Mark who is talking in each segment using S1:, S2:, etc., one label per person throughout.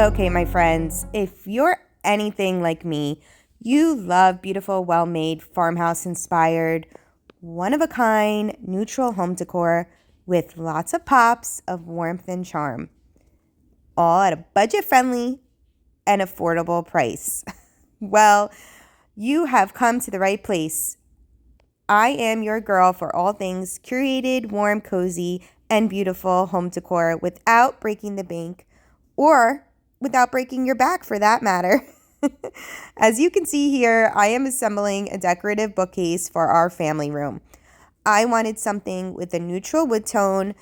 S1: Okay, my friends, if you're anything like me, you love beautiful, well-made, farmhouse-inspired, one-of-a-kind, neutral home decor with lots of pops of warmth and charm, all at a budget-friendly and affordable price. Well, you have come to the right place. I am your girl for all things curated, warm, cozy, and beautiful home decor without breaking the bank or without breaking your back for that matter. As you can see here, I am assembling a decorative bookcase for our family room. I wanted something with a neutral wood tone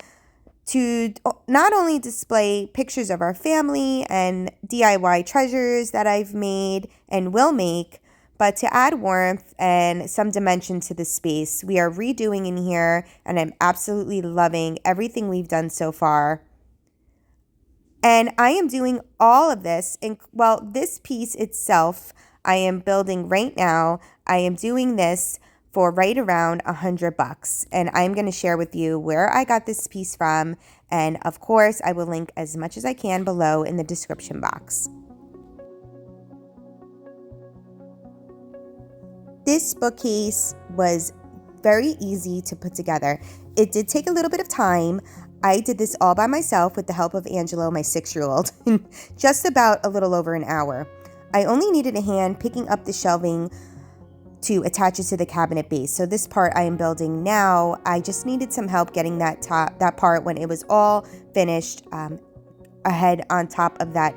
S1: to not only display pictures of our family and DIY treasures that I've made and will make, but to add warmth and some dimension to the space. We are redoing in here, and I'm absolutely loving everything we've done so far. And I am doing all of this, this piece itself, I am building right now. I am doing this for right around $100. And I'm going to share with you where I got this piece from. And of course, I will link as much as I can below in the description box. This bookcase was very easy to put together. It did take a little bit of time. I did this all by myself with the help of Angelo, my 6-year-old, in just about a little over an hour. I only needed a hand picking up the shelving to attach it to the cabinet base. So this part I am building now, I just needed some help getting that part when it was all finished ahead on top of that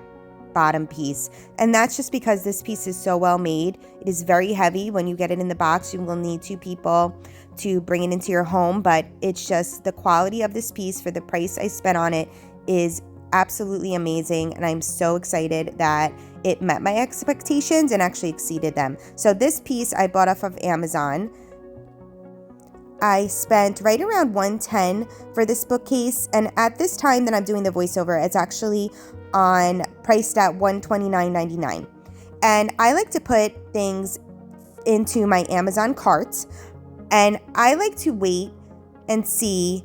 S1: bottom piece. And that's just because this piece is so well made. It is very heavy. When you get it in the box, you will need 2 people to bring it into your home, but it's just the quality of this piece for the price I spent on it is absolutely amazing, and I'm so excited that it met my expectations and actually exceeded them. So this piece I bought off of Amazon. I spent right around $110 for this bookcase, and at this time that I'm doing the voiceover, it's actually priced at $129.99. And I like to put things into my Amazon cart, and I like to wait and see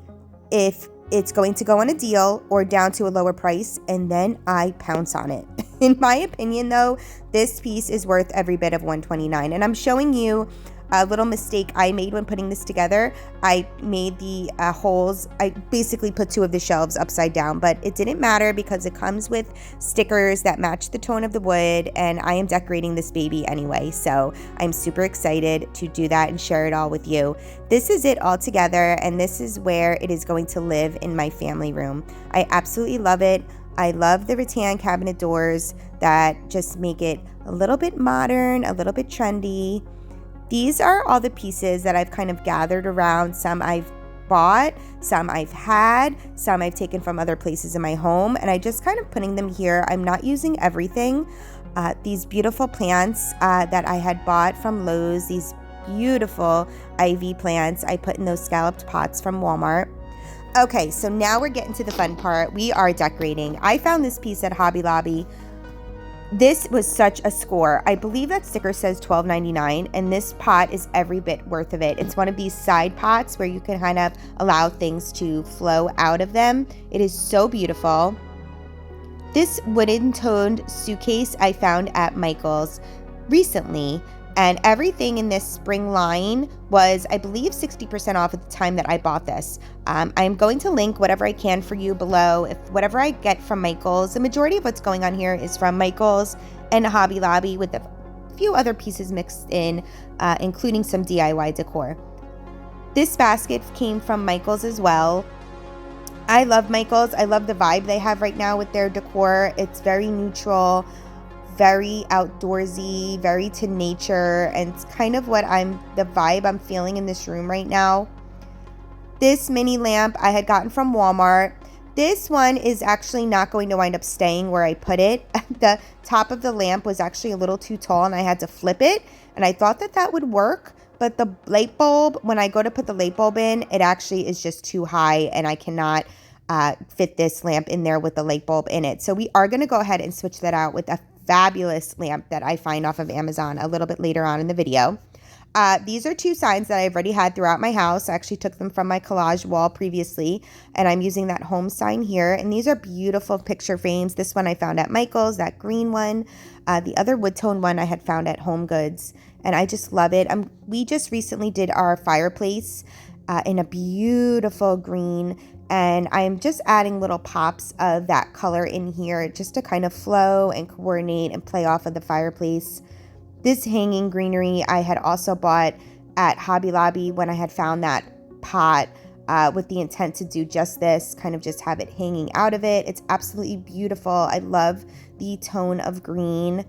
S1: if it's going to go on a deal or down to a lower price, and then I pounce on it. In my opinion, though, this piece is worth every bit of $129. And I'm showing you a little mistake I made when putting this together. I made the holes. I basically put 2 of the shelves upside down, but it didn't matter because it comes with stickers that match the tone of the wood, and I am decorating this baby anyway. So I'm super excited to do that and share it all with you. This is it all together, and this is where it is going to live in my family room. I absolutely love it. I love the rattan cabinet doors that just make it a little bit modern, a little bit trendy. These are all the pieces that I've kind of gathered around. Some I've bought, some I've had, some I've taken from other places in my home, and I just kind of putting them here. I'm not using everything. These beautiful plants that I had bought from Lowe's, these beautiful ivy plants, I put in those scalloped pots from Walmart. Okay, so now we're getting to the fun part. We are decorating. I found this piece at Hobby Lobby. This was such a score. I believe that sticker says $12.99, and this pot is every bit worth of it. It's one of these side pots where you can kind of allow things to flow out of them. It is so beautiful. This wooden toned suitcase I found at Michael's recently, and everything in this spring line was, I believe, 60% off at the time that I bought this. I'm going to link whatever I can for you below. If whatever I get from Michael's, the majority of what's going on here is from Michael's and Hobby Lobby with a few other pieces mixed in, including some DIY decor. This basket came from Michael's as well. I love Michael's. I love the vibe they have right now with their decor. It's very neutral, very outdoorsy, very to nature, and it's kind of the vibe I'm feeling in this room right now. This mini lamp I had gotten from Walmart. This one is actually not going to wind up staying where I put it. The top of the lamp was actually a little too tall, and I had to flip it, and I thought that would work, but the light bulb, when I go to put the light bulb in, it actually is just too high, and I cannot fit this lamp in there with the light bulb in it. So we are going to go ahead and switch that out with a fabulous lamp that I find off of Amazon a little bit later on in the video. These are two signs that I've already had throughout my house. I actually took them from my collage wall previously, and I'm using that home sign here. And these are beautiful picture frames. This one I found at Michael's, that green one. The other wood tone one I had found at Home Goods, and I just love it. We just recently did our fireplace in a beautiful green, and I'm just adding little pops of that color in here just to kind of flow and coordinate and play off of the fireplace. This hanging greenery I had also bought at Hobby Lobby when I had found that pot with the intent to do just this, kind of just have it hanging out of it. It's absolutely beautiful. I love the tone of green.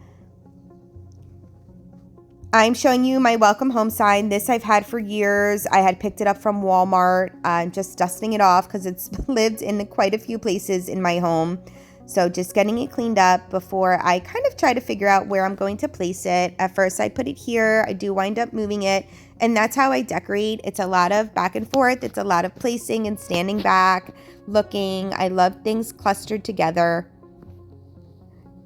S1: I'm showing you my welcome home sign. This I've had for years. I had picked it up from Walmart. I'm just dusting it off because it's lived in quite a few places in my home. So just getting it cleaned up before I kind of try to figure out where I'm going to place it. At first I put it here. I do wind up moving it, and that's how I decorate. It's a lot of back and forth. It's a lot of placing and standing back, looking. I love things clustered together.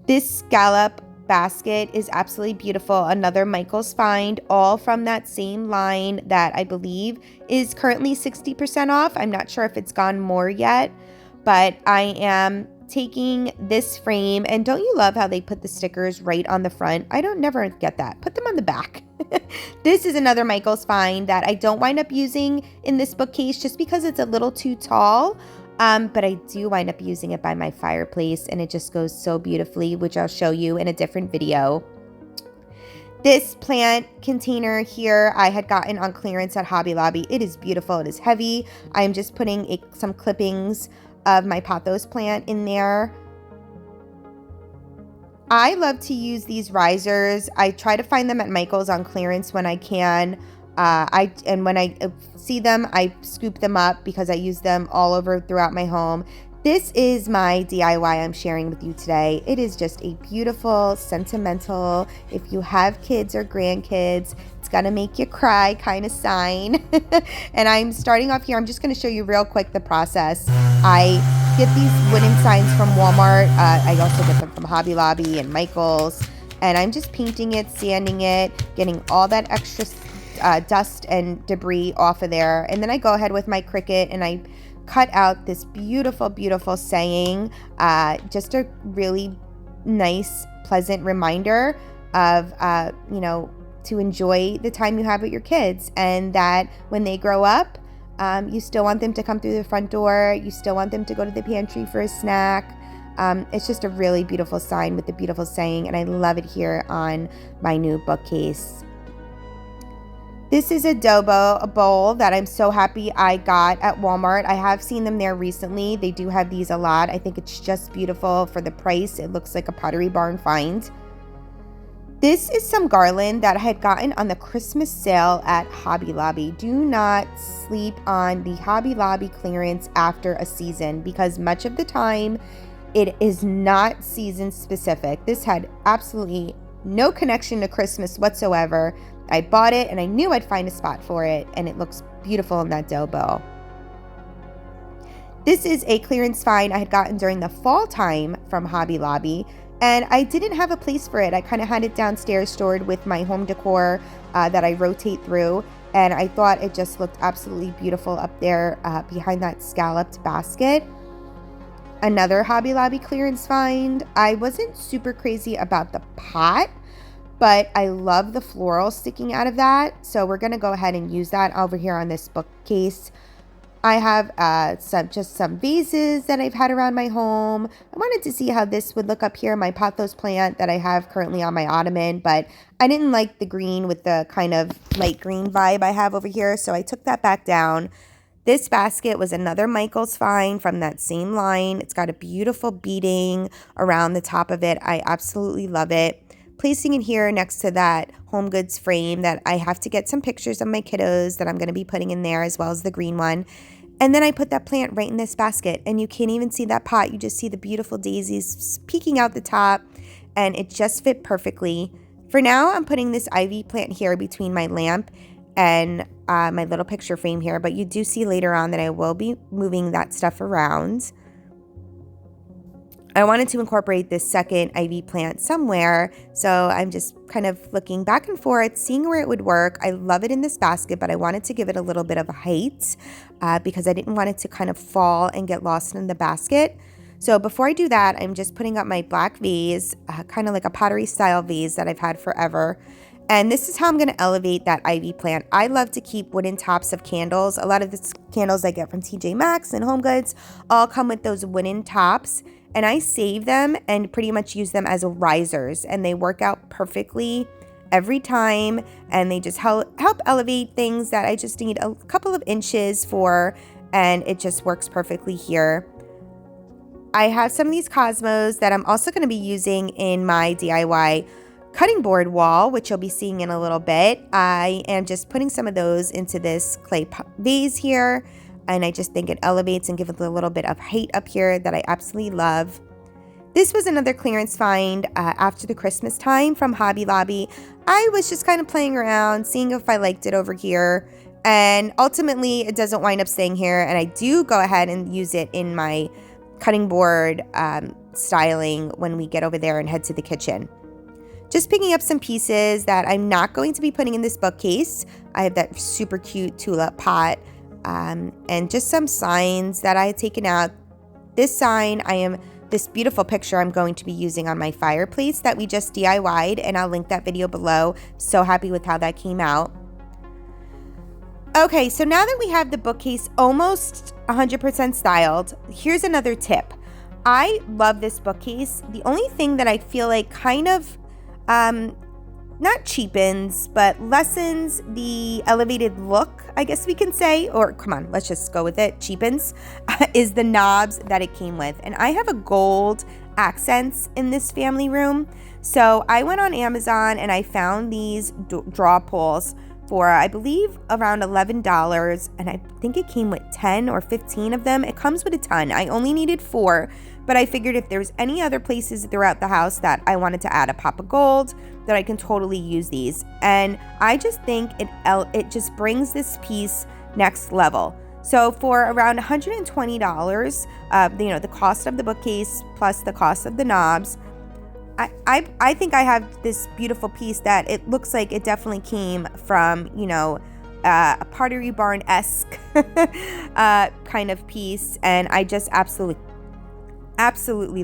S1: This scallop basket is absolutely beautiful. Another Michael's find, all from that same line that I believe is currently 60% off. I'm not sure if it's gone more yet, but I am taking this frame. And don't you love how they put the stickers right on the front? I don't never get that. Put them on the back. This is another Michael's find that I don't wind up using in this bookcase just because it's a little too tall. But I do wind up using it by my fireplace, and it just goes so beautifully, which I'll show you in a different video. This plant container here I had gotten on clearance at Hobby Lobby. It is beautiful. It is heavy. I'm just putting some clippings of my pothos plant in there. I love to use these risers. I try to find them at Michael's on clearance when I can. And when I see them, I scoop them up because I use them all over throughout my home. This is my DIY I'm sharing with you today. It is just a beautiful, sentimental, if you have kids or grandkids, it's gonna make you cry kind of sign. And I'm starting off here. I'm just gonna show you real quick the process. I get these wooden signs from Walmart. I also get them from Hobby Lobby and Michael's. And I'm just painting it, sanding it, getting all that extra dust and debris off of there. And then I go ahead with my Cricut and I cut out this beautiful, beautiful saying, just a really nice, pleasant reminder of, to enjoy the time you have with your kids, and that when they grow up, you still want them to come through the front door. You still want them to go to the pantry for a snack. It's just a really beautiful sign with the beautiful saying, and I love it here on my new bookcase. This is a dough bowl that I'm so happy I got at Walmart. I have seen them there recently. They do have these a lot. I think it's just beautiful for the price. It looks like a Pottery Barn find. This is some garland that I had gotten on the Christmas sale at Hobby Lobby. Do not sleep on the Hobby Lobby clearance after a season, because much of the time it is not season specific. This had absolutely no connection to Christmas whatsoever. I bought it and I knew I'd find a spot for it, and it looks beautiful in that dough bowl. This is a clearance find I had gotten during the fall time from Hobby Lobby, and I didn't have a place for it. I kind of had it downstairs stored with my home decor that I rotate through, and I thought it just looked absolutely beautiful up there behind that scalloped basket. Another Hobby Lobby clearance find. I wasn't super crazy about the pot, but I love the floral sticking out of that. So we're going to go ahead and use that over here on this bookcase. I have some vases that I've had around my home. I wanted to see how this would look up here, my pothos plant that I have currently on my ottoman, but I didn't like the green with the kind of light green vibe I have over here, so I took that back down. This basket was another Michael's find from that same line. It's got a beautiful beading around the top of it. I absolutely love it. Placing it here next to that Home Goods frame that I have to get some pictures of my kiddos that I'm going to be putting in there, as well as the green one. And then I put that plant right in this basket, and you can't even see that pot. You just see the beautiful daisies peeking out the top, and it just fit perfectly. For now, I'm putting this ivy plant here between my lamp and my little picture frame here, but you do see later on that I will be moving that stuff around. I wanted to incorporate this second ivy plant somewhere, so I'm just kind of looking back and forth, seeing where it would work. I love it in this basket, but I wanted to give it a little bit of a height because I didn't want it to kind of fall and get lost in the basket. So before I do that, I'm just putting up my black vase, kind of like a pottery style vase that I've had forever. And this is how I'm going to elevate that ivy plant. I love to keep wooden tops of candles. A lot of the candles I get from TJ Maxx and Home Goods all come with those wooden tops. And I save them and pretty much use them as risers. And they work out perfectly every time. And they just help elevate things that I just need a couple of inches for. And it just works perfectly here. I have some of these Cosmos that I'm also going to be using in my DIY cutting board wall, which you'll be seeing in a little bit. I am just putting some of those into this clay vase here. And I just think it elevates and gives it a little bit of height up here that I absolutely love. This was another clearance find after the Christmas time from Hobby Lobby. I was just kind of playing around, seeing if I liked it over here. And ultimately, it doesn't wind up staying here. And I do go ahead and use it in my cutting board styling when we get over there and head to the kitchen. Just picking up some pieces that I'm not going to be putting in this bookcase. I have that super cute tulip pot. And just some signs that I had taken out. This sign, this beautiful picture I'm going to be using on my fireplace that we just DIY'd, and I'll link that video below. So happy with how that came out. Okay, so now that we have the bookcase almost 100% styled, here's another tip. I love this bookcase. The only thing that I feel like kind of not cheapens, but lessens the elevated look, I guess we can say, or come on, let's just go with it, cheapens, is the knobs that it came with. And I have a gold accents in this family room. So I went on Amazon and I found these draw pulls for, I believe, around $11. And I think it came with 10 or 15 of them. It comes with a ton. I only needed 4, but I figured if there's any other places throughout the house that I wanted to add a pop of gold, that I can totally use these. And I just think it just brings this piece next level. So for around $120, the cost of the bookcase plus the cost of the knobs, I think I have this beautiful piece that it looks like it definitely came from, a Pottery Barn-esque kind of piece. And I just absolutely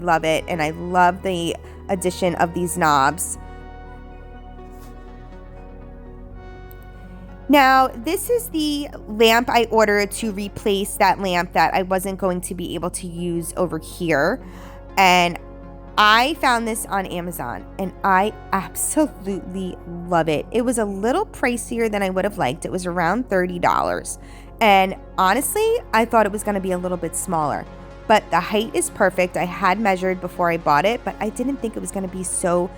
S1: love it. And I love the addition of these knobs. Now, this is the lamp I ordered to replace that lamp that I wasn't going to be able to use over here. And I found this on Amazon and I absolutely love it. It was a little pricier than I would have liked. It was around $30. And honestly, I thought it was going to be a little bit smaller. But the height is perfect. I had measured before I bought it, but I didn't think it was going to be so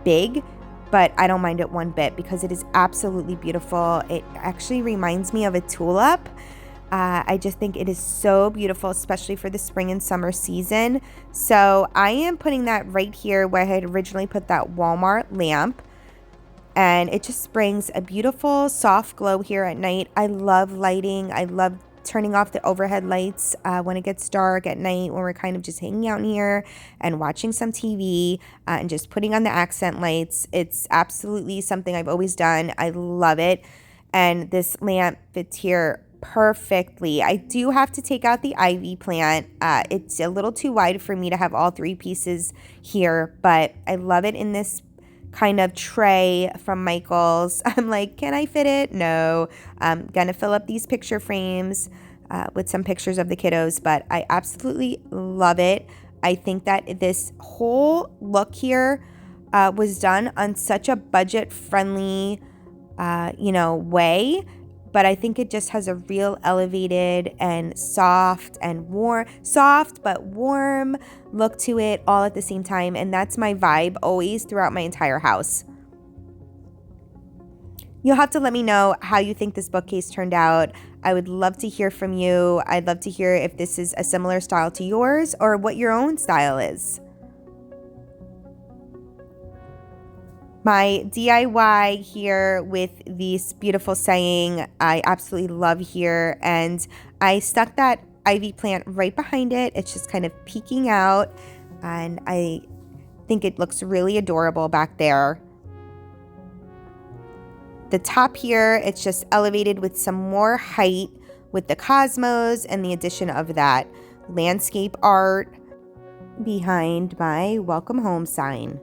S1: big. But I don't mind it one bit because it is absolutely beautiful. It actually reminds me of a tulip. I just think it is so beautiful, especially for the spring and summer season. So I am putting that right here where I had originally put that Walmart lamp. And it just brings a beautiful soft glow here at night. I love lighting. I love turning off the overhead lights when it gets dark at night, when we're kind of just hanging out in here and watching some TV and just putting on the accent lights. It's absolutely something I've always done. I love it. And this lamp fits here perfectly. I do have to take out the ivy plant. It's a little too wide for me to have all 3 pieces here, but I love it in this kind of tray from Michael's. I'm like, can I fit it? No. I'm gonna fill up these picture frames with some pictures of the kiddos, but I absolutely love it. I think that this whole look here was done on such a budget friendly way, but I think it just has a real elevated and soft but warm look to it all at the same time. And that's my vibe always throughout my entire house. You'll have to let me know how you think this bookcase turned out. I would love to hear from you. I'd love to hear if this is a similar style to yours or what your own style is. My DIY here with this beautiful saying, I absolutely love here. And I stuck that ivy plant right behind it. It's just kind of peeking out. and I think it looks really adorable back there. The top here, it's just elevated with some more height with the cosmos and the addition of that landscape art behind my welcome home sign.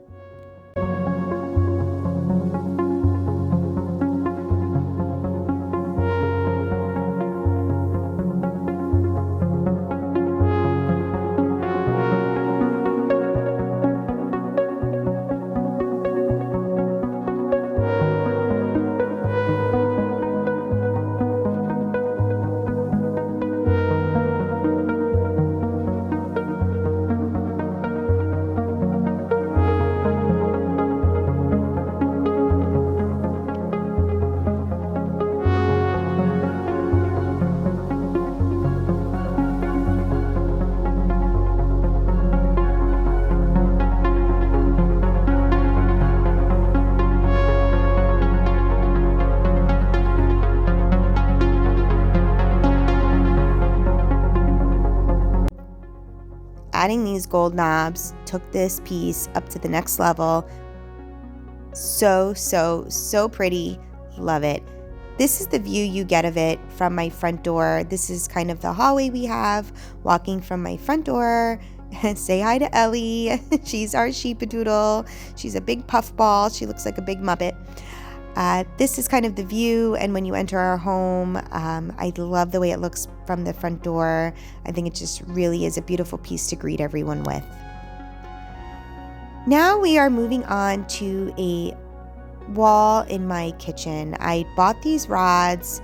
S1: Adding these gold knobs took this piece up to the next level. So pretty. Love it. This is the view you get of it from my front door. This is kind of the hallway we have walking from my front door. Say hi to Ellie. She's our sheepadoodle. She's a big puffball. She looks like a big Muppet. This is kind of the view, and when you enter our home, I love the way it looks from the front door. I think it just really is a beautiful piece to greet everyone with. Now we are moving on to a wall in my kitchen. I bought these rods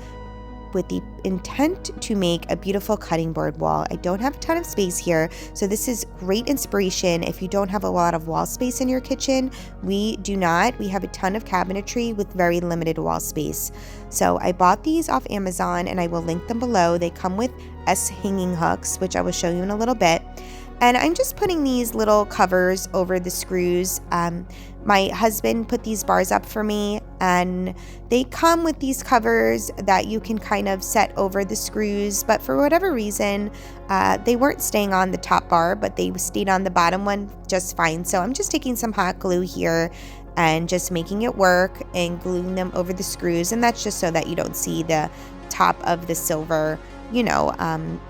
S1: with the intent to make a beautiful cutting board wall. I don't have a ton of space here, so this is great inspiration if you don't have a lot of wall space in your kitchen. We do not. We have a ton of cabinetry with very limited wall space. So I bought these off Amazon, and I will link them below. They come with S hanging hooks, which I will show you in a little bit. And I'm just putting these little covers over the screws. My husband put these bars up for me, and they come with these covers that you can kind of set over the screws, but for whatever reason, they weren't staying on the top bar, but they stayed on the bottom one just fine. So I'm just taking some hot glue here and just making it work and gluing them over the screws, and that's just so that you don't see the top of the silver, you know,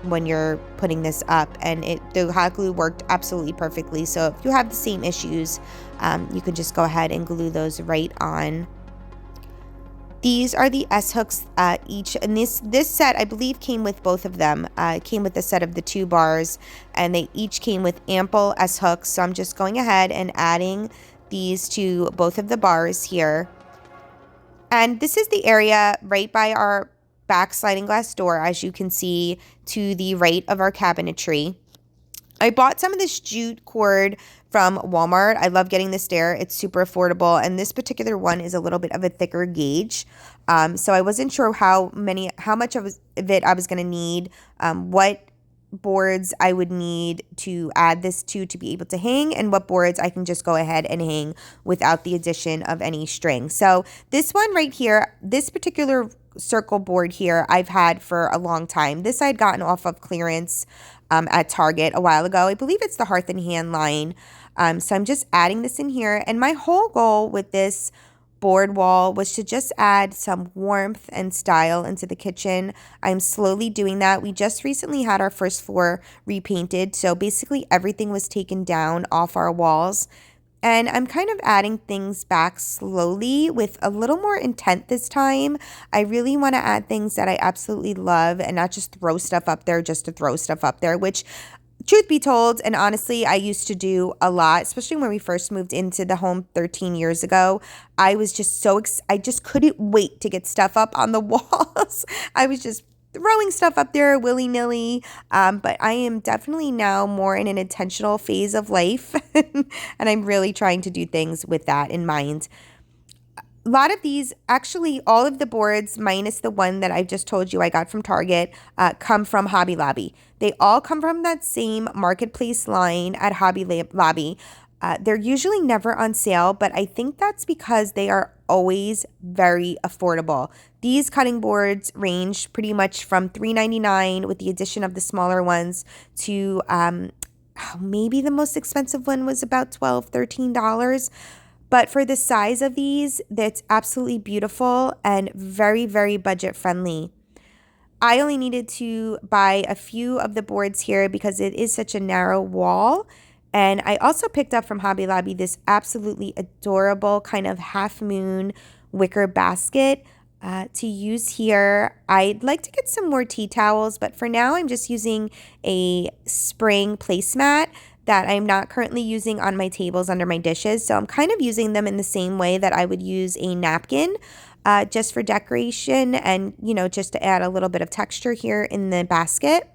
S1: when you're putting this up. And the hot glue worked absolutely perfectly. So if you have the same issues, you can just go ahead and glue those right on. These are the S hooks each, and this set I believe came with both of them. It came with a set of the 2 bars, and they each came with ample S hooks. So I'm just going ahead and adding these to both of the bars here. And this is the area right by our back sliding glass door, as you can see to the right of our cabinetry. I bought some of this jute cord from Walmart. I love getting this there. It's super affordable, and this particular one is a little bit of a thicker gauge. So I wasn't sure how much of it I was going to need, what boards I would need to add this to be able to hang, and what boards I can just go ahead and hang without the addition of any string. So this one right here, this particular circle board here, I've had for a long time. This I'd gotten off of clearance at Target a while ago. I believe it's the Hearth and Hand line. So I'm just adding this in here, and my whole goal with this board wall was to just add some warmth and style into the kitchen. I'm slowly doing that. We just recently had our first floor repainted, so basically everything was taken down off our walls. And I'm kind of adding things back slowly with a little more intent this time. I really want to add things that I absolutely love and not just throw stuff up there just to throw stuff up there, which, truth be told, and honestly, I used to do a lot, especially when we first moved into the home 13 years ago. I was just I just couldn't wait to get stuff up on the walls. I was just throwing stuff up there willy-nilly, but I am definitely now more in an intentional phase of life, and I'm really trying to do things with that in mind. A lot of these, actually all of the boards minus the one that I just told you I got from Target, come from Hobby Lobby. They all come from that same marketplace line at Hobby Lobby. They're usually never on sale, but I think that's because they are always very affordable. These cutting boards range pretty much from $3.99 with the addition of the smaller ones to maybe the most expensive one was about $12, $13. But for the size of these, that's absolutely beautiful and very, very budget friendly. I only needed to buy a few of the boards here because it is such a narrow wall. And I also picked up from Hobby Lobby this absolutely adorable kind of half moon wicker basket to use here. I'd like to get some more tea towels, but for now I'm just using a spring placemat that I'm not currently using on my tables under my dishes. So I'm kind of using them in the same way that I would use a napkin just for decoration and, just to add a little bit of texture here in the basket.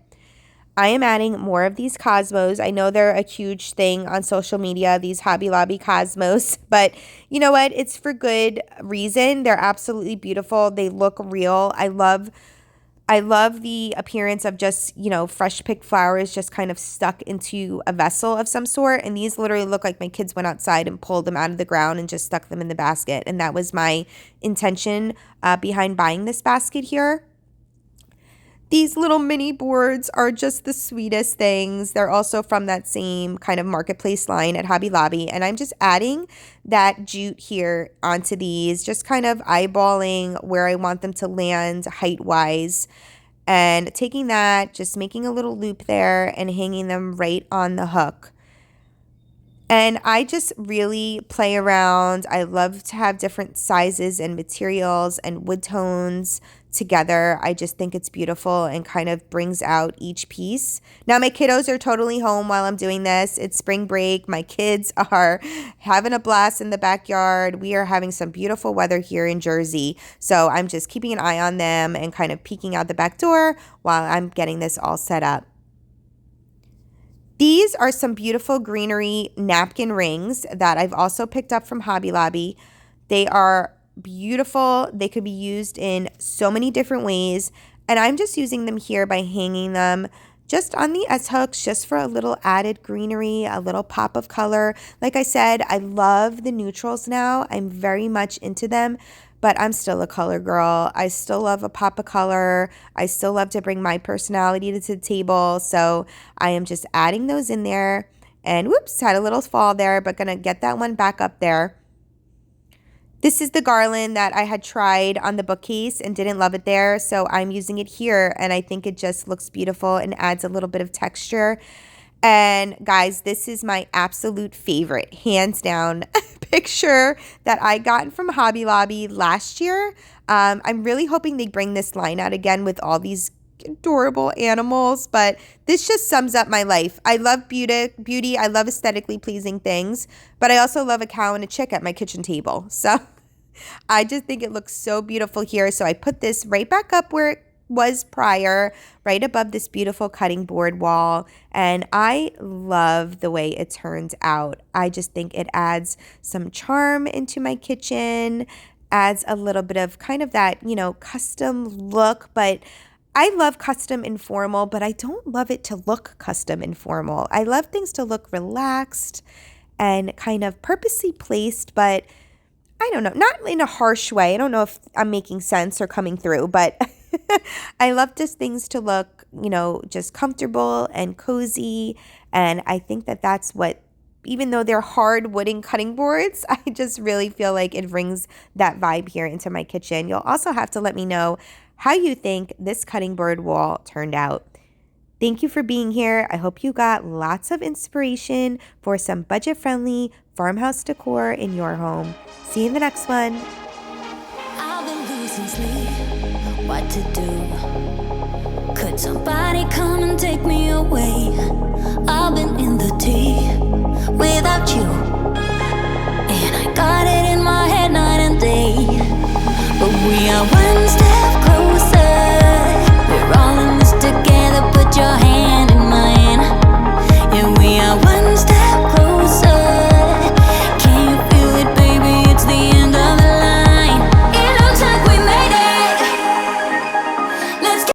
S1: I am adding more of these Cosmos. I know they're a huge thing on social media, these Hobby Lobby Cosmos, but you know what? It's for good reason. They're absolutely beautiful. They look real. I love the appearance of just, fresh picked flowers just kind of stuck into a vessel of some sort. And these literally look like my kids went outside and pulled them out of the ground and just stuck them in the basket. And that was my intention behind buying this basket here. These little mini boards are just the sweetest things. They're also from that same kind of marketplace line at Hobby Lobby. And I'm just adding that jute here onto these, just kind of eyeballing where I want them to land height-wise. And taking that, just making a little loop there and hanging them right on the hook. And I just really play around. I love to have different sizes and materials and wood tones together. I just think it's beautiful and kind of brings out each piece. Now my kiddos are totally home while I'm doing this. It's spring break. My kids are having a blast in the backyard. We are having some beautiful weather here in Jersey. So I'm just keeping an eye on them and kind of peeking out the back door while I'm getting this all set up. These are some beautiful greenery napkin rings that I've also picked up from Hobby Lobby. They are beautiful. They could be used in so many different ways. And I'm just using them here by hanging them just on the S-hooks, just for a little added greenery, a little pop of color. Like I said, I love the neutrals now. I'm very much into them. But I'm still a color girl. I still love a pop of color. I still love to bring my personality to the table. So I am just adding those in there. And whoops, had a little fall there, but gonna get that one back up there. This is the garland that I had tried on the bookcase and didn't love it there. So I'm using it here and I think it just looks beautiful and adds a little bit of texture. And guys, this is my absolute favorite, hands down, picture that I got from Hobby Lobby last year. I'm really hoping they bring this line out again with all these adorable animals, but this just sums up my life. I love beauty. I love aesthetically pleasing things, but I also love a cow and a chick at my kitchen table. So I just think it looks so beautiful here. So I put this right back up where it was prior, right above this beautiful cutting board wall, and I love the way it turns out. I just think it adds some charm into my kitchen, adds a little bit of kind of that, custom look, but I love custom informal, but I don't love it to look custom informal. I love things to look relaxed and kind of purposely placed, but I don't know, not in a harsh way. I don't know if I'm making sense or coming through, but I love just things to look, just comfortable and cozy. And I think that that's what, even though they're hard wooden cutting boards, I just really feel like it brings that vibe here into my kitchen. You'll also have to let me know how you think this cutting board wall turned out. Thank you for being here. I hope you got lots of inspiration for some budget-friendly farmhouse decor in your home. See you in the next one.
S2: I've been losing sleep. What to do? Could somebody come and take me